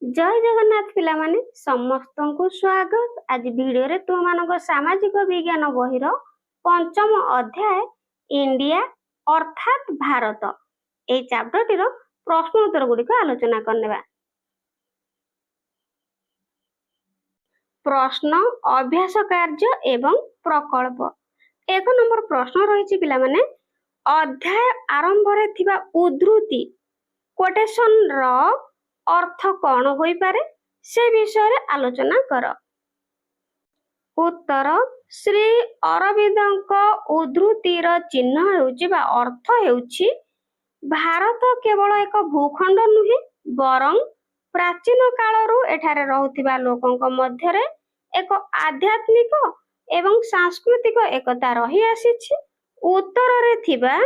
जय जगन्नाथ पिला माने समस्त को स्वागत। आज वीडियो रे तुम मानक सामाजिक विज्ञान बहिर पंचम अध्याय इंडिया अर्थात भारत ए चैप्टर टीर प्रश्न उत्तर गुड़िक आलोचना करनेबा। प्रश्न अभ्यास कार्य एवं प्रकल्प। एक नंबर प्रश्न रही पिला माने अध्याय आरंभ रे थिबा उद्धृति कोटेशन रो अर्थ कौन होई पारे से विषय आलोचना कर। उत्तर श्री अरविंदक उद्धृतिर चिन्ह हेउची बा अर्थ हेउची भारत केवल एक भूखंड नुहे बरं प्राचीन कालरू एठारे रहुथिबा लोकंक मध्यरे एक आध्यात्मिक एवं सांस्कृतिक एकता रही आसीछि। उत्तर रे थिबा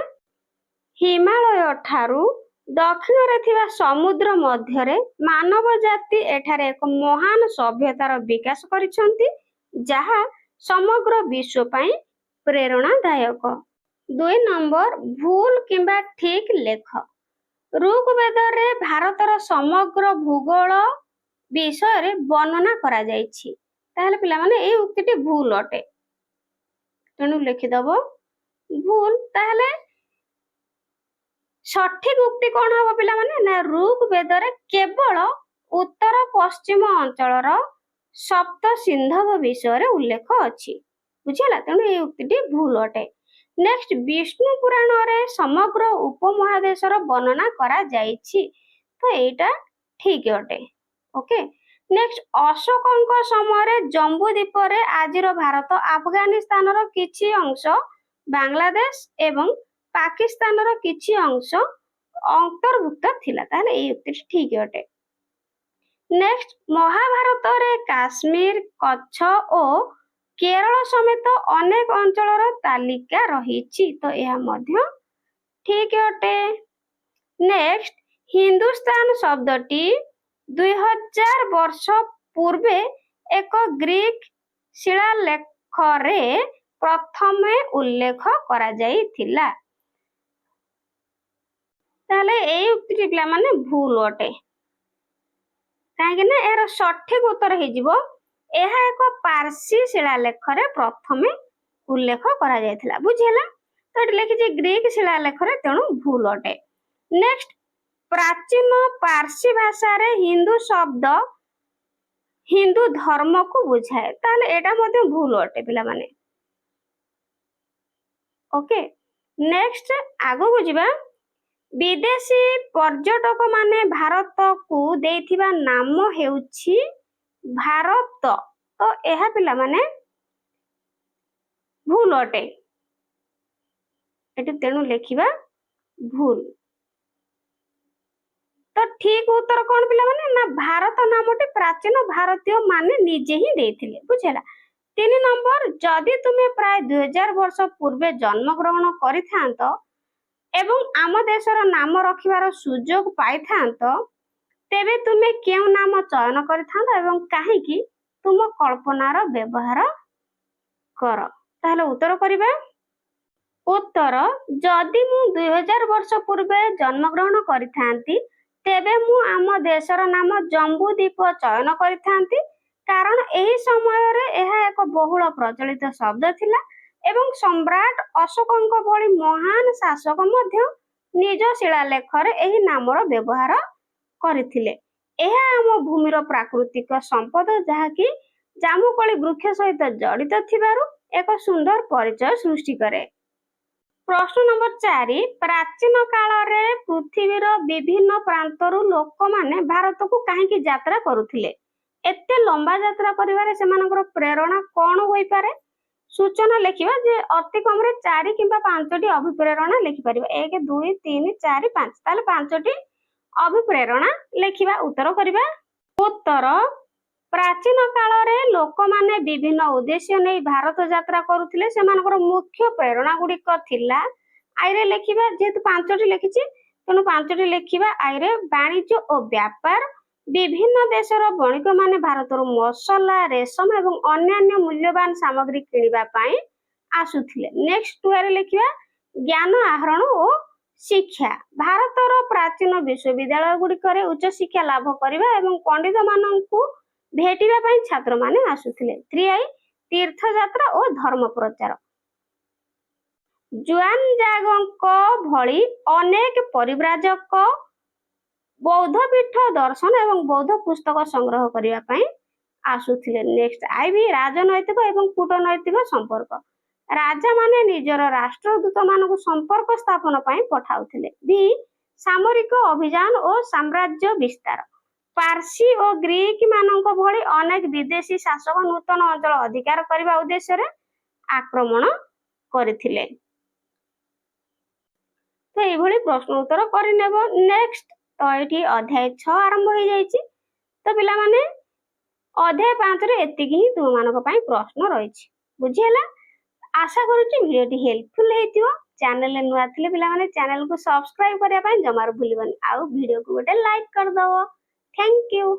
हिमालय ठारू दक्षिण रे थिबा समुद्र मध्यरे मानव जाति एठारे एक महान सभ्यतार विकास करिसंती जहा समग्र विश्व पई प्रेरणादायक। 2 नंबर भूल किंबा ठीक लेख। ऋग्वेद रे भारतर समग्र भूगोल विषय रे वर्णना करा जायछि ताहले पिला माने ए उक्तिटी भूल अटे तेनु लिखि दबो भूल। ताहले सठिक उक्ति कौन हम पिला माने ना ऋग्वेद रे केवल उत्तर पश्चिम अंचलर सप्त सिंधव विषय रे उल्लेख अछि बुझिला तेनु ए उक्तिटी भूल अटे। नेक्स्ट विष्णु पुराण रे समग्र उपमहादेशर वर्णना करा जायछि तो एटा ठीक अटे। ओके नेक्स्ट अशोकଙ୍କ समय जम्बूद्वीप रे आजिर भारत अफगानिस्तान रो किछि अंश बांग्लादेश एवं पाकिस्तान रो किछि अंश अंतर्भुक्त थिला ताले ए उक्ति ठीक अटे। नेक्स्ट महाभारत रे काश्मीर कच्छ और केरल समेत अनेक अंचलर तालिका रहिछि तो यह मध्य ठीक अटे। नेक्स्ट हिंदुस्तान शब्दटी 2000 वर्ष पूर्वे एक ग्रीक शिलालेख रे प्रथमे उल्लेख करा जाइथिला ताले ए उक्ति पिला माने भूल अटे काहे ना एरो सठिक उत्तर हे जिवो एहा एक पारसी शिलालेख रे प्रथमे उल्लेख करा जाइथिला बुझिला तो एटी लिखि जे ग्रीक शिलालेख रे तेणु भूल अटे। नेक्स्ट प्राचीन पारसी भाषा रे हिंदू शब्द हिंदू धर्म को बुझाए ताले एटा मध्ये भूल अटे पिला माने। ओके नेक्स्ट आगो को जिबा विदेशी पर्यटक माने भारत को देथिबा नाम हेउछि भारत तो एहा पिला माने भूल अटे एटी तेणु लिखिबा भूल। तो ठीक उत्तर कौन पिला माने ना भारत नामटी प्राचीन भारतीय माने निजे ही देथिले बुझेला। 3 नंबर जदि तुमे प्राय 2000 वर्ष पूर्वे जन्म ग्रहण करिथांत एवं आम देशर नाम रखिबार सुजोग पाइथांत तेबे तुमे केउ नाम चयन करिथांत एवं काहे कि तुम कल्पनार व्यवहार कर ताहले उत्तर करिबा। उत्तर जदि मु 2000 वर्ष पूर्वे जन्म ग्रहण करिथांती तेबे मु आम देशर नाम जम्बूद्वीप चयन करिथांती कारण एही समय रे एहा एक बहुल प्रचलित शब्द थिला एवं सम्राट अशोकଙ୍କ भଳି महान शासक मध्य निज शिलालेख रे एही नामर व्यवहार करिथिले। एहा आम भूमिर प्राकृतिक संपद जहा कि जामुकोली वृक्ष सहित जड़ित थिबारु एक सुंदर परिचय सृष्टि करे। प्रश्न नंबर 4 प्राचीन काल रे पृथ्वीर विभिन्न प्रांतरु लोक माने भारत को काहे कि यात्रा करुथिले एते लंबा यात्रा करिवारे सेमानकर प्रेरणा कोन होई पारे सूचना लिखिबा जे अति कम रे 4 किंबा 5टी अभिप्रेरणा लिखि परिबा 1 2 3 4 5 ताले 5टी अभिप्रेरणा लिखिबा उत्तर करिबा। उत्तर प्राचीन काल रे लोक माने विभिन्न उद्देश्य नै भारत यात्रा करुथिले सेमानकर मुख्य प्रेरणा गुडी क थिला आइरे लिखिबा जेतु 5टी लिखिछि तनु 5टी लिखिबा आइरे वाणिज्य और व्यापार विभिन्न देशर बणिक माने भारतर मसला रेशम एवं अन्य मूल्यवान सामग्री किनिबा पई आसुथिले। नेक्स्ट 2 रे लिखिबा ज्ञान आहरण और ଶିକ୍ଷା ଭାରତର ପ୍ରାଚୀନ ବିଶ୍ୱବିଦ୍ୟାଳୟ ଗୁଡ଼ିକରେ ଉଚ୍ଚ ଶିକ୍ଷା ଲାଭ କରିବା ଏବଂ ପଣ୍ଡିତ ମାନଙ୍କୁ ଭେଟିବା ପାଇଁ ଛାତ୍ରମାନେ ଆସୁଥିଲେ। 3 ତୀର୍ଥଯାତ୍ରା ଓ ଧର୍ମ ପ୍ରଚାର ଜୁଆନଜାଙ୍ଗଙ୍କ ଭଳି ଅନେକ ପରିବ୍ରାଜକ ବୌଦ୍ଧ ପୀଠ ଦର୍ଶନ ଏବଂ ବୌଦ୍ଧ ପୁସ୍ତକ ସଂଗ୍ରହ କରିବା ପାଇଁ ଆସୁଥିଲେ। ନେକ୍ସଟ ଆଇଭି ରାଜନୈତିକ ଏବଂ କୂଟନୈତିକ ସମ୍ପର୍କ ରାଜାମାନେ ନିଜର ରାଷ୍ଟ୍ରଦୂତ ମାନଙ୍କୁ ସମ୍ପର୍କ ସ୍ଥାପନ ପାଇଁ ପଠାଉଥିଲେ। ବି ସାମରିକ ଅଭିଯାନ ଓ ସାମ୍ରାଜ୍ୟ ବିସ୍ତାର ପାର୍ସୀ ଓ ଗ୍ରୀକ ମାନଙ୍କ ଭଳି ଅନେକ ବିଦେଶୀ ଶାସକ ନୂତନ ଅଞ୍ଚଳ ଅଧିକାର କରିବା ଉଦ୍ଦେଶ୍ୟରେ ଆକ୍ରମଣ କରିଥିଲେ। ତ ଏଇଭଳି ପ୍ରଶ୍ନ ଉତ୍ତର କରିନେବ। ନେକ୍ସଟ ତ ଏଠି ଅଧ୍ୟାୟ 6 ଆରମ୍ଭ ହେଇଯାଇଛି। ତ ପିଲାମାନେ ଅଧ୍ୟାୟ 5ରେ ଏତିକି ହିଁ ତୁମମାନଙ୍କ ପାଇଁ ପ୍ରଶ୍ନ ରହିଛି। ବୁଝିହେଲା? ଆଶା କରୁଛି ଭିଡ଼ିଓଟି ହେଲ୍ପଫୁଲ ହେଇଥିବ। ଚ୍ୟାନେଲରେ ନୂଆ ଥିଲେ ପିଲାମାନେ ଚ୍ୟାନେଲକୁ ସବସ୍କ୍ରାଇବ କରିବା ପାଇଁ ଜମାରୁ ଭୁଲିବନି। ଆଉ ଭିଡ଼ିଓକୁ ଗୋଟେ ଲାଇକ୍ କରିଦବ। Thank you.